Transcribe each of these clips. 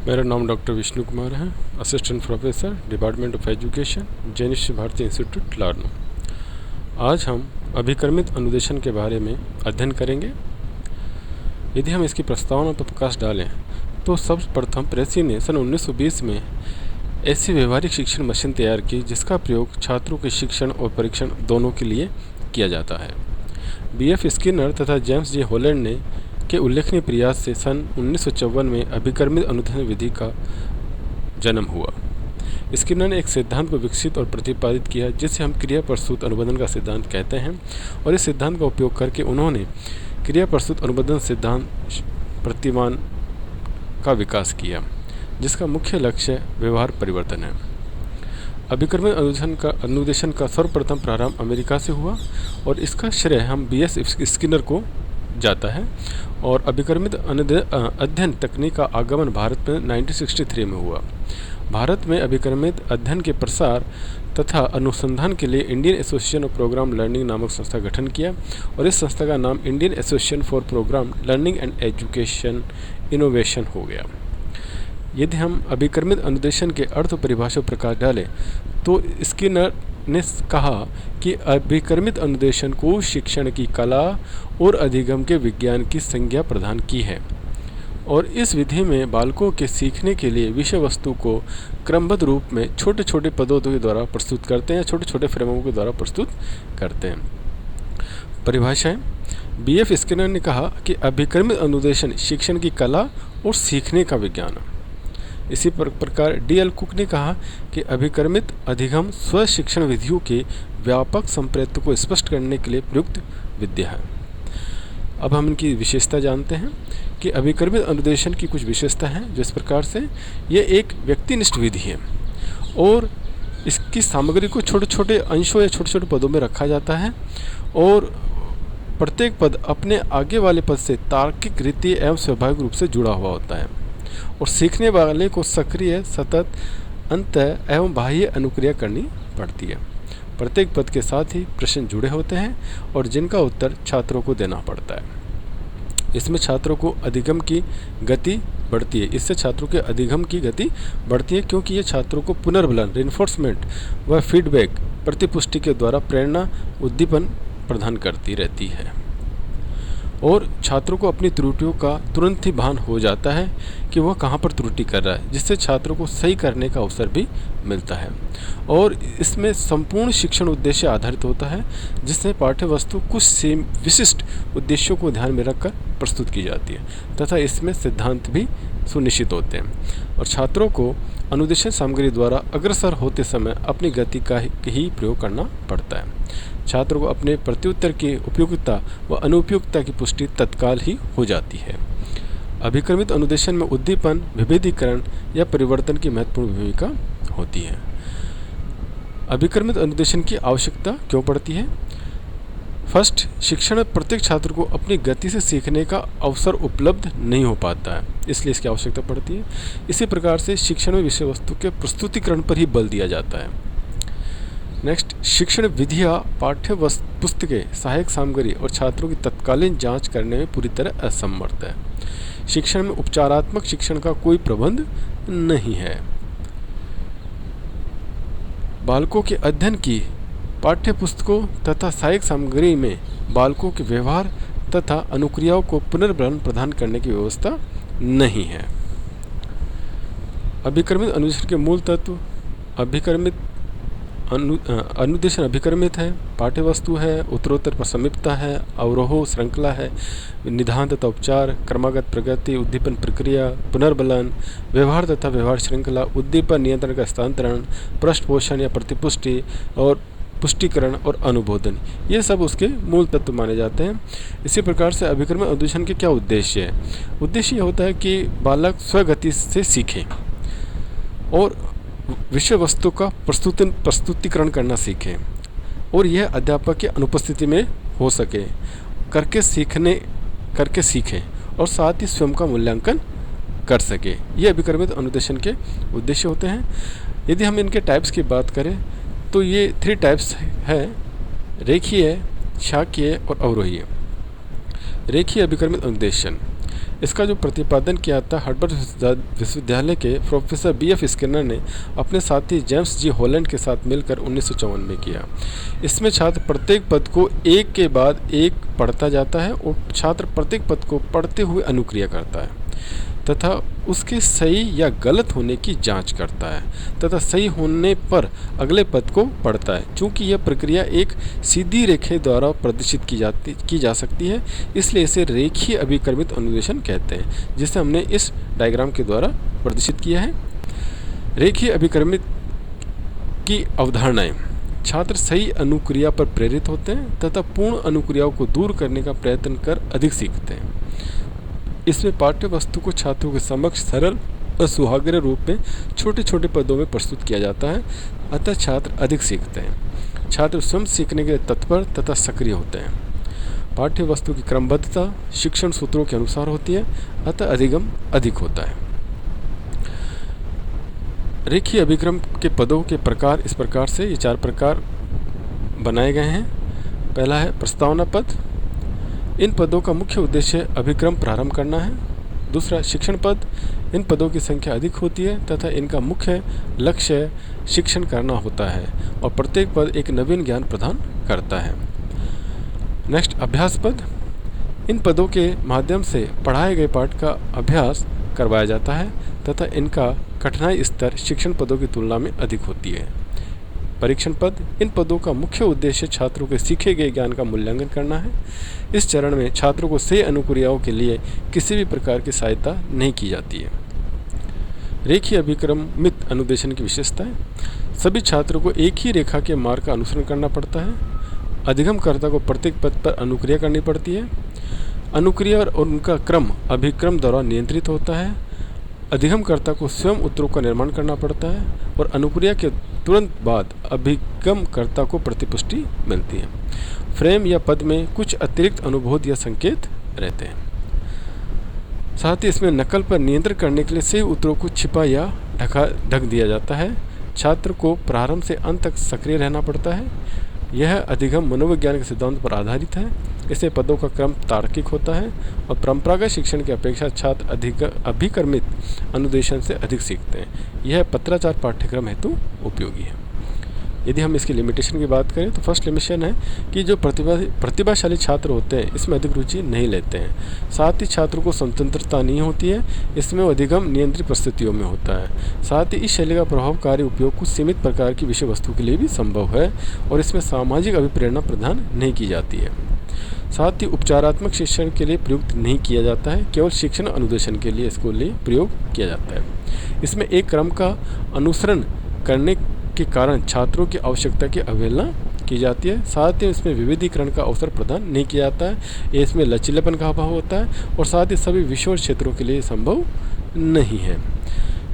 मेरा नाम डॉक्टर विष्णु कुमार है, assistant professor department of education, Jain विश्व भारती इंस्टीट्यूट लारनू। आज हम अभिकर्मित अनुदेशन के बारे में अध्ययन करेंगे। यदि हम इसकी प्रस्तावना पर प्रकाश डालें तो सर्वप्रथम प्रेसी ने सन 1920 में ऐसी व्यवहारिक शिक्षण मशीन तैयार की जिसका प्रयोग छात्रों के शिक्षण और परीक्षण दोनों के लिए किया जाता है। B.F. स्किनर तथा जेम्स जे हॉलैंड ने के उल्लेखनीय प्रयास से सन 1954 में अभिकर्मित अनुदेशन विधि का जन्म हुआ। स्किनर ने एक सिद्धांत को विकसित और प्रतिपादित किया जिसे हम क्रिया प्रस्तुत अनुबंधन का सिद्धांत कहते हैं, और इस सिद्धांत का उपयोग करके उन्होंने क्रिया प्रस्तुत अनुबंधन सिद्धांत प्रतिमान का विकास किया, जिसका मुख्य लक्ष्य व्यवहार परिवर्तन है। अभिकर्मित अनुदेशन का सर्वप्रथम प्रारंभ अमेरिका से हुआ और इसका श्रेय हम B.S. स्किनर को जाता है, और अभिकर्मित अध्ययन तकनीक का आगमन भारत में 1963 में हुआ। भारत में अभिकर्मित अध्ययन के प्रसार तथा अनुसंधान के लिए Indian association of programme learning नामक संस्था का गठन किया, और इस संस्था का नाम Indian association for programme learning and education innovation हो गया। यदि हम अभिकर्मित अनुदेशन के अर्थ परिभाषा पर प्रकाश डालें तो स्किनर ने कहा कि अभिकर्मित अनुदेशन को शिक्षण की कला और अधिगम के विज्ञान की संज्ञा प्रदान की है, और इस विधि में बालकों के सीखने के लिए विषय वस्तु को क्रमबद्ध रूप में छोटे छोटे पदों के द्वारा प्रस्तुत करते हैं, छोटे छोटे फ्रेमों के द्वारा प्रस्तुत करते हैं। परिभाषाएं। B.F. स्किनर ने कहा कि अभिकर्मित अनुदेशन शिक्षण की कला और सीखने का विज्ञान। इसी प्रकार D.L. कुक ने कहा कि अभिकर्मित अधिगम स्व शिक्षण विधियों के व्यापक संप्रयुक्त को स्पष्ट करने के लिए प्रयुक्त विद्या है। अब हम इनकी विशेषता जानते हैं कि अभिकर्मित अनुदेशन की कुछ विशेषता हैं, जिस प्रकार से ये एक व्यक्तिनिष्ठ विधि है और इसकी सामग्री को छोटे छोटे अंशों या छोटे छोटे पदों में रखा जाता है, और प्रत्येक पद अपने आगे वाले पद से तार्किक रीति एवं स्वाभाविक रूप से जुड़ा हुआ होता है, और सीखने वाले को सक्रिय, सतत, अंतः एवं बाह्य अनुक्रिया करनी पड़ती है। प्रत्येक पद के साथ ही प्रश्न जुड़े होते हैं और जिनका उत्तर छात्रों को देना पड़ता है। इसमें छात्रों को अधिगम की गति बढ़ती है। इससे छात्रों के अधिगम की गति बढ़ती है, क्योंकि ये छात्रों को पुनर्बलन, रिइंफोर्समेंट व फीडबैक, प्रतिपुष्टि के द्वारा प्रेरणा, उद्दीपन प्रदान करती रहती है, और छात्रों को अपनी त्रुटियों का तुरंत ही भान हो जाता है कि वह कहाँ पर त्रुटि कर रहा है, जिससे छात्रों को सही करने का अवसर भी मिलता है। और इसमें संपूर्ण शिक्षण उद्देश्य आधारित होता है, जिससे पाठ्य वस्तु कुछ विशिष्ट उद्देश्यों को ध्यान में रखकर प्रस्तुत की जाती है, तथा इसमें सिद्धांत भी सुनिश्चित होते हैं, और छात्रों को अनुदेशन सामग्री द्वारा अग्रसर होते समय अपनी गति का ही प्रयोग करना पड़ता है। छात्रों को अपने प्रत्युत्तर की उपयुक्तता व अनुपयुक्तता की पुष्टि तत्काल ही हो जाती है। अभिकर्मित अनुदेशन में उद्दीपन, विभेदीकरण या परिवर्तन की महत्वपूर्ण भूमिका होती है। अभिकर्मित अनुदेशन की आवश्यकता क्यों पड़ती है? फर्स्ट, शिक्षण में प्रत्येक छात्र को अपनी गति से सीखने का अवसर उपलब्ध नहीं हो पाता है, इसलिए इसकी आवश्यकता पड़ती है। इसी प्रकार से शिक्षण में विषय वस्तु के प्रस्तुतिकरण पर ही बल दिया जाता है। नेक्स्ट, शिक्षण विधियाँ, पाठ्य पुस्तकें, सहायक सामग्री और छात्रों की तत्कालीन जांच करने में पूरी तरह असमर्थ है। शिक्षण में उपचारात्मक शिक्षण का कोई प्रबंध नहीं है। बालकों के अध्ययन की पाठ्य पुस्तकों तथा सहायक सामग्री में बालकों के व्यवहार तथा अनुक्रियाओं को पुनर्बलन प्रदान करने की व्यवस्था नहीं है। अभिकर्मित अनुदेशन के मूल तत्व। अनुदेशन अभिकर्मित है, पाठ्य वस्तु है, उत्तरोत्तर प्रसमिपता है, अवरोह श्रृंखला है, निदान तथा उपचार, क्रमागत प्रगति, उद्दीपन प्रक्रिया, पुनर्बलन, व्यवहार तथा व्यवहार श्रृंखला, उद्दीपन नियंत्रण का हस्तांतरण, पृष्ठपोषण या प्रतिपुष्टि और पुष्टिकरण और अनुबोधन, ये सब उसके मूल तत्व माने जाते हैं। इसी प्रकार से अभिकर्मित अनुदेशन के क्या उद्देश्य है? उद्देश्य ये होता है कि बालक स्वगति से सीखे और विषय वस्तु का प्रस्तुतिकरण करना सीखें, और यह अध्यापक की अनुपस्थिति में हो सके करके सीखें, और साथ ही स्वयं का मूल्यांकन कर सके। ये अभिकर्मित अनुदेशन के उद्देश्य होते हैं। यदि हम इनके टाइप्स की बात करें तो ये 3 टाइप्स है: रेखीय, शाकीय और अवरोहीय। रेखीय अभिकर्मित अनुदेशन, इसका जो प्रतिपादन किया था हार्वर्ड विश्वविद्यालय के प्रोफेसर B.F. स्किनर ने अपने साथी जेम्स जी हॉलैंड के साथ मिलकर 1954 में किया। इसमें छात्र प्रत्येक पद को एक के बाद एक पढ़ता जाता है और छात्र प्रत्येक पद को पढ़ते हुए अनुक्रिया करता है तथा उसके सही या गलत होने की जांच करता है तथा सही होने पर अगले पद को पढ़ता है। चूँकि यह प्रक्रिया एक सीधी रेखा द्वारा प्रदर्शित की जा सकती है, इसलिए इसे रेखीय अभिक्रमित अनुदेशन कहते हैं, जिसे हमने इस डायग्राम के द्वारा प्रदर्शित किया है। रेखीय अभिक्रमित की अवधारणाएं: छात्र सही अनुक्रिया पर प्रेरित होते हैं तथा पूर्ण अनुक्रियाओं को दूर करने का प्रयत्न कर अधिक सीखते हैं। इसमें पाठ्य वस्तु को छात्रों के समक्ष सरल और सुहाग्रह रूप में छोटे छोटे पदों में प्रस्तुत किया जाता है, अतः छात्र अधिक सीखते हैं। छात्र स्वयं सीखने के लिए तत्पर तथा सक्रिय होते हैं। पाठ्य वस्तु की क्रमबद्धता शिक्षण सूत्रों के अनुसार होती है, अतः अधिगम अधिक होता है। रेखीय अभिक्रम के पदों के प्रकार इस प्रकार से ये 4 प्रकार बनाए गए हैं। पहला है प्रस्तावना पद। इन पदों का मुख्य उद्देश्य अभिक्रम प्रारंभ करना है। दूसरा शिक्षण पद। इन पदों की संख्या अधिक होती है तथा इनका मुख्य लक्ष्य शिक्षण करना होता है और प्रत्येक पद एक नवीन ज्ञान प्रदान करता है। नेक्स्ट अभ्यास पद। इन पदों के माध्यम से पढ़ाए गए पाठ का अभ्यास करवाया जाता है तथा इनका कठिनाई स्तर शिक्षण पदों की तुलना में अधिक होती है। परीक्षण पद। इन पदों का मुख्य उद्देश्य छात्रों के सीखे गए ज्ञान का मूल्यांकन करना है। इस चरण में छात्रों को सही अनुक्रियाओं के लिए किसी भी प्रकार की सहायता नहीं की जाती है। रेखीय अभिक्रमित अनुदेशन की विशेषताएं: सभी छात्रों को एक ही रेखा के मार्ग का अनुसरण करना पड़ता है। अधिगमकर्ता को प्रत्येक पद पर अनुक्रिया करनी पड़ती है। अनुक्रिया और उनका क्रम अभिक्रम द्वारा नियंत्रित होता है। अधिगमकर्ता को स्वयं उत्तरों का निर्माण करना पड़ता है और अनुक्रिया के तुरंत बाद अभिगमकर्ता को प्रतिपुष्टि मिलती है। फ्रेम या पद में कुछ अतिरिक्त अनुबोध या संकेत रहते हैं। साथ ही इसमें नकल पर नियंत्रण करने के लिए सही उत्तरों को छिपा या ढक दिया जाता है। छात्र को प्रारंभ से अंत तक सक्रिय रहना पड़ता है। यह अधिगम मनोविज्ञान के सिद्धांत पर आधारित है। इससे पदों का क्रम तार्किक होता है और परंपरागत शिक्षण की अपेक्षा छात्र अभिक्रमित अनुदेशन से अधिक सीखते हैं। यह पत्राचार पाठ्यक्रम हेतु उपयोगी है। यदि हम इसकी लिमिटेशन की बात करें तो फर्स्ट लिमिटेशन है कि जो प्रतिभाशाली छात्र होते हैं इसमें अधिक रुचि नहीं लेते हैं। साथ ही छात्रों को स्वतंत्रता नहीं होती है। इसमें अधिगम नियंत्रित परिस्थितियों में होता है। साथ ही इस शैली का प्रभावकारी उपयोग कुछ सीमित प्रकार की विषय वस्तु के लिए भी संभव है और इसमें सामाजिक अभिप्रेरणा प्रदान नहीं की जाती है। साथ ही उपचारात्मक शिक्षण के लिए प्रयुक्त नहीं किया जाता है, केवल शिक्षण अनुदेशन के लिए इसको लिए प्रयोग किया जाता है। इसमें एक क्रम का अनुसरण करने के कारण छात्रों की आवश्यकता की अवहेलना की जाती है। साथ ही इसमें विविधीकरण का अवसर प्रदान नहीं किया जाता है। इसमें लचीलापन का अभाव होता है और साथ ही सभी विषयों और क्षेत्रों के लिए संभव नहीं है।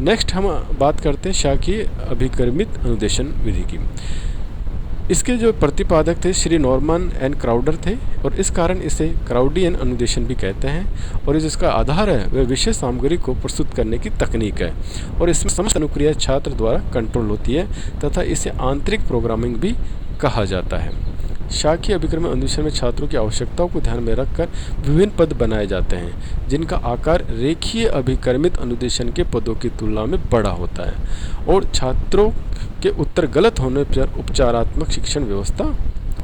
नेक्स्ट हम बात करते हैं शाखीय अभिक्रमित अनुदेशन विधि की। इसके जो प्रतिपादक थे श्री नॉर्मन एंड क्राउडर थे और इस कारण इसे क्राउडियन अनुदेशन भी कहते हैं और जिसका आधार है वह विषय सामग्री को प्रस्तुत करने की तकनीक है और इसमें समस्त अनुक्रिया छात्र द्वारा कंट्रोल होती है तथा इसे आंतरिक प्रोग्रामिंग भी कहा जाता है। शाखीय अभिक्रमित अनुदेशन में छात्रों की आवश्यकताओं को ध्यान में रखकर विभिन्न पद बनाए जाते हैं जिनका आकार रेखीय अभिक्रमित अनुदेशन के पदों की तुलना में बड़ा होता है और छात्रों के उत्तर गलत होने पर उपचारात्मक शिक्षण व्यवस्था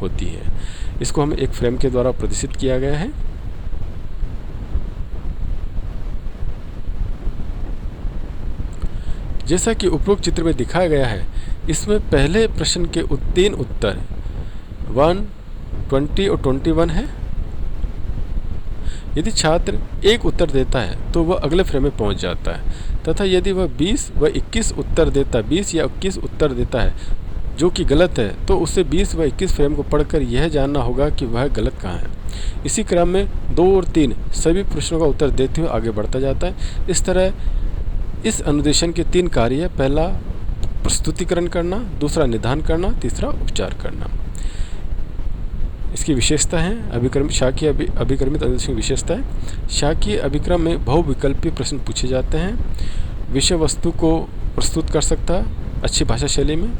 होती है। इसको हम एक फ्रेम के द्वारा प्रदर्शित किया गया है। जैसा कि उपरोक्त चित्र में दिखाया गया है, इसमें पहले प्रश्न के 3 उत्तर 1, 20 और 21 है। यदि छात्र एक उत्तर देता है तो वह अगले फ्रेम में पहुंच जाता है तथा यदि वह 20 व 21 उत्तर देता 20 या 21 उत्तर देता है जो कि गलत है तो उसे 20 व 21 फ्रेम को पढ़कर यह जानना होगा कि वह गलत कहाँ है। इसी क्रम में 2 और 3 सभी प्रश्नों का उत्तर देते हुए आगे बढ़ता जाता है। इस तरह इस अनुदेशन के 3 कार्य है। पहला प्रस्तुतिकरण करना, दूसरा निदान करना, तीसरा उपचार करना। इसकी विशेषता है शाखीय अभिक्रमित अनुदेशन की विशेषता है। शाखीय अभिक्रम में बहुविकल्पीय प्रश्न पूछे जाते हैं। विषय वस्तु को प्रस्तुत कर सकता है अच्छी भाषा शैली में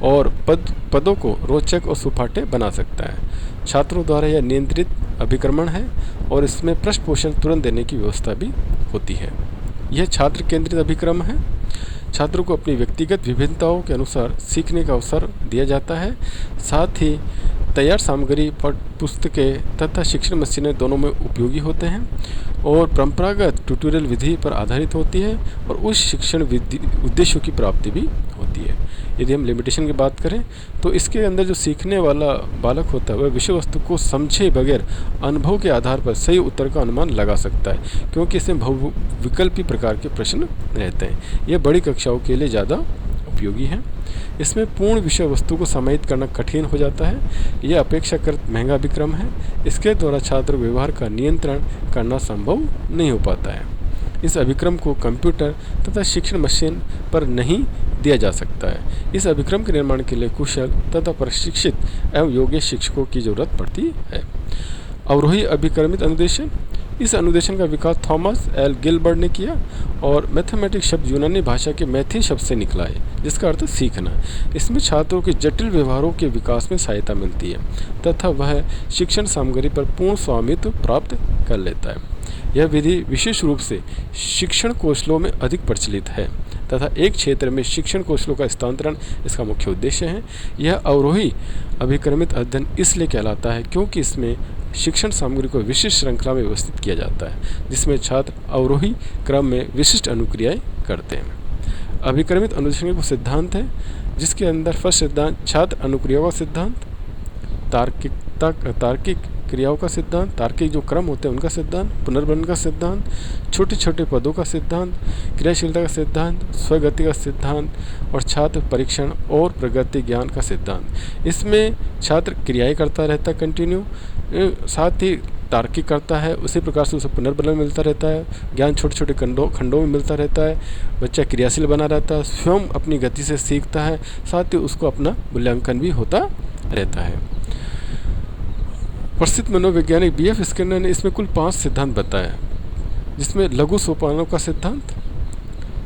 और पदों को रोचक और सुपाठ्य बना सकता है। छात्रों द्वारा यह नियंत्रित अभिक्रमण है और इसमें पृष्ठ पोषण तुरंत देने की व्यवस्था भी होती है। यह छात्र केंद्रित अभिक्रम है। छात्रों को अपनी व्यक्तिगत विभिन्नताओं के अनुसार सीखने का अवसर दिया जाता है। साथ ही तैयार सामग्री पुस्तकें तथा शिक्षण मशीनें दोनों में उपयोगी होते हैं और परंपरागत ट्यूटोरियल विधि पर आधारित होती है और उस शिक्षण उद्देश्यों की प्राप्ति भी होती है। यदि हम लिमिटेशन की बात करें तो इसके अंदर जो सीखने वाला बालक होता है वह विषय वस्तु को समझे बगैर अनुभव के आधार पर सही उत्तर का अनुमान लगा सकता है, क्योंकि इसमें बहुविकल्पी प्रकार के प्रश्न रहते हैं। यह बड़ी कक्षाओं के लिए ज़्यादा उपयोगी है। इसमें पूर्ण विषय वस्तु को समाहित करना कठिन हो जाता है। यह अपेक्षाकृत महंगा अभिक्रम है। इसके द्वारा छात्र व्यवहार का नियंत्रण करना संभव नहीं हो पाता है। इस अभिक्रम को कंप्यूटर तथा शिक्षण मशीन पर नहीं दिया जा सकता है। इस अभिक्रम के निर्माण के लिए कुशल तथा प्रशिक्षित एवं योग्य शिक्षकों की जरूरत पड़ती है। अवरोही अभिक्रमित अनुदेशन। इस अनुदेशन का विकास थॉमस एल गिलबर्ट ने किया और मैथमेटिक्स शब्द यूनानी भाषा के मैथी शब्द से निकला है, जिसका अर्थ सीखना। इसमें छात्रों के जटिल व्यवहारों के विकास में सहायता मिलती है तथा वह शिक्षण सामग्री पर पूर्ण स्वामित्व प्राप्त कर लेता है। यह विधि विशेष रूप से शिक्षण कौशलों में अधिक प्रचलित है तथा एक क्षेत्र में शिक्षण कौशलों का स्थानांतरण इसका मुख्य उद्देश्य है। यह अवरोही अभिक्रमित अध्ययन इसलिए कहलाता है क्योंकि इसमें शिक्षण सामग्री को विशिष्ट श्रृंखला में व्यवस्थित किया जाता है, जिसमें छात्र अवरोही क्रम में विशिष्ट अनुक्रियाएं करते हैं। अभिक्रमित अनुदेशन का सिद्धांत है, जिसके अंदर फर्स्ट सिद्धांत छात्र अनुक्रियाओं का सिद्धांत, तार्किक क्रियाओं का सिद्धांत, तार्किक जो क्रम होते हैं उनका सिद्धांत, पुनर्बलन का सिद्धांत, छोटे छोटे पदों का सिद्धांत, क्रियाशीलता का सिद्धांत, स्वगति का सिद्धांत और छात्र परीक्षण और प्रगति ज्ञान का सिद्धांत। इसमें छात्र क्रियाएं करता रहता है कंटिन्यू, साथ ही तार्किक करता है, उसी प्रकार से उसे पुनर्बलन मिलता रहता है, ज्ञान छोटे छोटे खंडों में मिलता रहता है, बच्चा क्रियाशील बना रहता है, स्वयं अपनी गति से सीखता है, साथ ही उसको अपना मूल्यांकन भी होता रहता है। प्रसिद्ध मनोवैज्ञानिक B.F. स्किनर ने इसमें कुल 5 सिद्धांत बताया, जिसमें लघु सोपानों का सिद्धांत।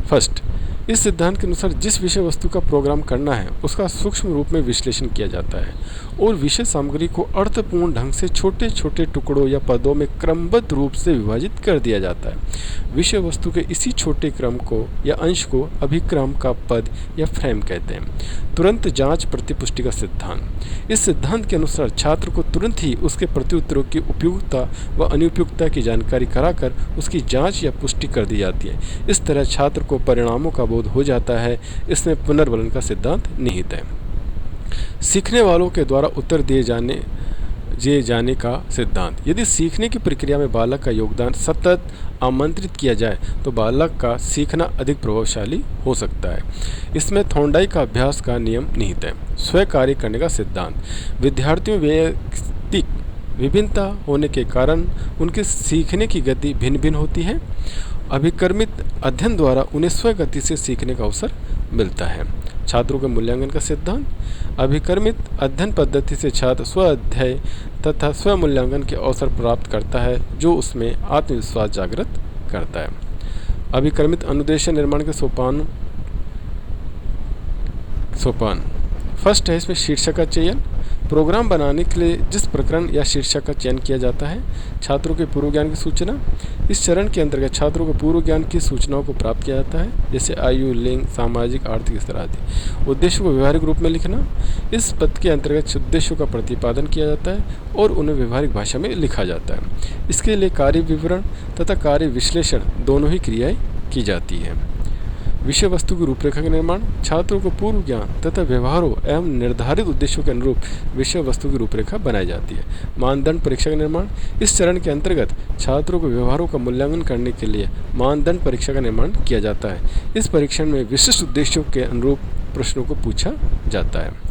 फर्स्ट, इस सिद्धांत के अनुसार जिस विषय वस्तु का प्रोग्राम करना है उसका सूक्ष्म रूप में विश्लेषण किया जाता है और विषय सामग्री को अर्थपूर्ण ढंग से छोटे छोटे टुकड़ों या पदों में क्रमबद्ध रूप से विभाजित कर दिया जाता है। विषय वस्तु के इसी छोटे क्रम को या अंश को अभिक्रम का पद या फ्रेम कहते हैं। तुरंत जांच प्रतिपुष्टि का सिद्धांत। इस सिद्धांत के अनुसार छात्र को तुरंत ही उसके प्रत्युत्तरों की उपयुक्तता व अनुपयुक्तता की जानकारी कराकर उसकी जांच या पुष्टि कर दी जाती है। इस तरह छात्र को परिणामों का बोध हो जाता है। इसमें पुनर्बलन का सिद्धांत निहित है। सीखने वालों के द्वारा उत्तर दिए जाने का सिद्धांत। यदि सीखने की प्रक्रिया में बालक का योगदान सतत आमंत्रित किया जाए तो बालक का सीखना अधिक प्रभावशाली हो सकता है। इसमें थॉर्नडाई का अभ्यास का नियम निहित है। स्वयं कार्य करने का सिद्धांत। विद्यार्थियों में वैयक्तिक विभिन्नता होने के कारण उनके सीखने की गति भिन्न भिन्न होती है। अभिक्रमित अध्ययन द्वारा उन्हें स्वगति से सीखने का अवसर मिलता है। छात्रों के मूल्यांकन का सिद्धांत। अभिक्रमित अध्ययन पद्धति से छात्र स्व अध्ययन तथा स्व मूल्यांकन के अवसर प्राप्त करता है, जो उसमें आत्मविश्वास जागृत करता है। अभिक्रमित अनुदेशन निर्माण के सोपान। फर्स्ट है इसमें शीर्षक का चयन। प्रोग्राम बनाने के लिए जिस प्रकरण या शीर्षक का चयन किया जाता है। छात्रों के पूर्व ज्ञान की सूचना। इस चरण के अंतर्गत छात्रों को पूर्व ज्ञान की सूचनाओं को प्राप्त किया जाता है, जैसे आयु, लिंग, सामाजिक, आर्थिक स्तर आदि। उद्देश्यों को व्यवहारिक रूप में लिखना। इस पद के अंतर्गत उद्देश्यों का प्रतिपादन किया जाता है और उन्हें व्यवहारिक भाषा में लिखा जाता है। इसके लिए कार्य विवरण तथा कार्य विश्लेषण दोनों ही क्रियाएं की जाती है। विषय वस्तु की रूपरेखा का निर्माण। छात्रों को पूर्व ज्ञान तथा व्यवहारों एवं निर्धारित उद्देश्यों के अनुरूप विषय वस्तु की रूपरेखा बनाई जाती है। मानदंड परीक्षा का निर्माण। इस चरण के अंतर्गत छात्रों को व्यवहारों का मूल्यांकन करने के लिए मानदंड परीक्षा का निर्माण किया जाता है। इस परीक्षण में विशिष्ट उद्देश्यों के अनुरूप प्रश्नों को पूछा जाता है।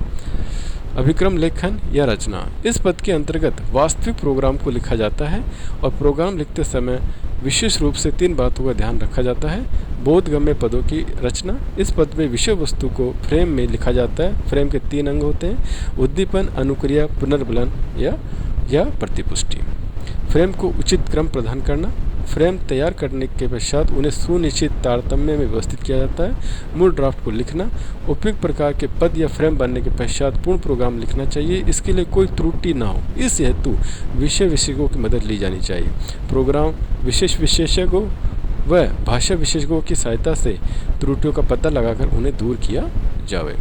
अभिक्रम लेखन या रचना। इस पद के अंतर्गत वास्तविक प्रोग्राम को लिखा जाता है और प्रोग्राम लिखते समय विशेष रूप से 3 बातों का ध्यान रखा जाता है। बोधगम्य पदों की रचना। इस पद में विषय वस्तु को फ्रेम में लिखा जाता है। फ्रेम के 3 अंग होते हैं: उद्दीपन, अनुक्रिया, पुनर्बलन या प्रतिपुष्टि। फ्रेम को उचित क्रम प्रदान करना। फ्रेम तैयार करने के पश्चात उन्हें सुनिश्चित तारतम्य में व्यवस्थित किया जाता है। मूल ड्राफ्ट को लिखना, उपयुक्त प्रकार के पद या फ्रेम बनने के पश्चात पूर्ण प्रोग्राम लिखना चाहिए। इसके लिए कोई त्रुटि ना हो, इस हेतु विषय विशेषज्ञों की मदद ली जानी चाहिए। प्रोग्राम विशेषज्ञों व भाषा विशेषज्ञों की सहायता से त्रुटियों का पता लगाकर उन्हें दूर किया जाए।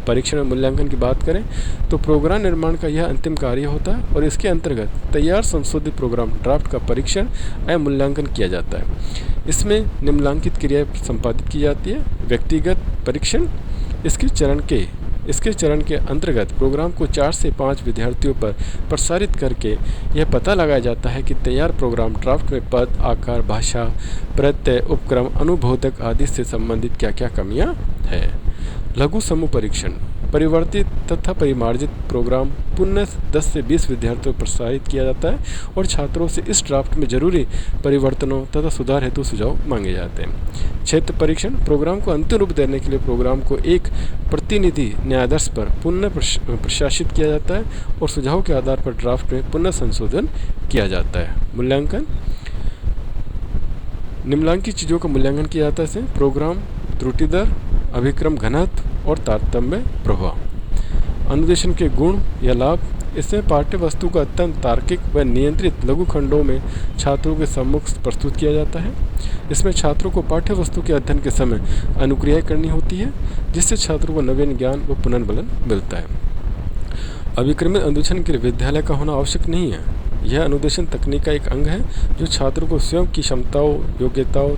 परीक्षण और मूल्यांकन की बात करें तो प्रोग्राम निर्माण का यह अंतिम कार्य होता है और इसके अंतर्गत तैयार संशोधित प्रोग्राम ड्राफ्ट का परीक्षण एवं मूल्यांकन किया जाता है। इसमें निम्नलिखित क्रियाएं संपादित की जाती है। व्यक्तिगत परीक्षण, इसके चरण के अंतर्गत प्रोग्राम को 4 से 5 विद्यार्थियों पर प्रसारित करके यह पता लगाया जाता है कि तैयार प्रोग्राम ड्राफ्ट में पद, आकार, भाषा, प्रत्यय, उपक्रम, अनुबोधक आदि से संबंधित क्या क्या कमियां हैं। लघु समूह परीक्षण, परिवर्तित तथा परिमार्जित प्रोग्राम पुनः 10 से 20 विद्यार्थियों पर प्रसारित किया जाता है और छात्रों से इस ड्राफ्ट में जरूरी परिवर्तनों तथा सुधार हेतु सुझाव मांगे जाते हैं। क्षेत्र परीक्षण, प्रोग्राम को अंतिम रूप देने के लिए प्रोग्राम को एक प्रतिनिधि न्यायाधीश पर पुनः प्रशासित किया जाता है और सुझाव के आधार पर ड्राफ्ट में पुनः संशोधन किया जाता है। मूल्यांकन, निम्नलिखित चीज़ों का मूल्यांकन किया जाता है। प्रोग्राम त्रुटि दर, अभिक्रम घनत्व और तारतम्य प्रभाव। अनुदेशन के गुण या लाभ, इसमें पाठ्य वस्तु को अत्यंत तार्किक व नियंत्रित लघु खंडों में छात्रों के सम्मुख प्रस्तुत किया जाता है। इसमें छात्रों को पाठ्य वस्तु के अध्ययन के समय अनुक्रिया करनी होती है, जिससे छात्रों को नवीन ज्ञान व पुनर्बलन मिलता है। अभिक्रमित अनुदेशन के लिए विद्यालय का होना आवश्यक नहीं है। यह अनुदेशन तकनीक का एक अंग है जो छात्रों को स्वयं की क्षमताओं, योग्यताओं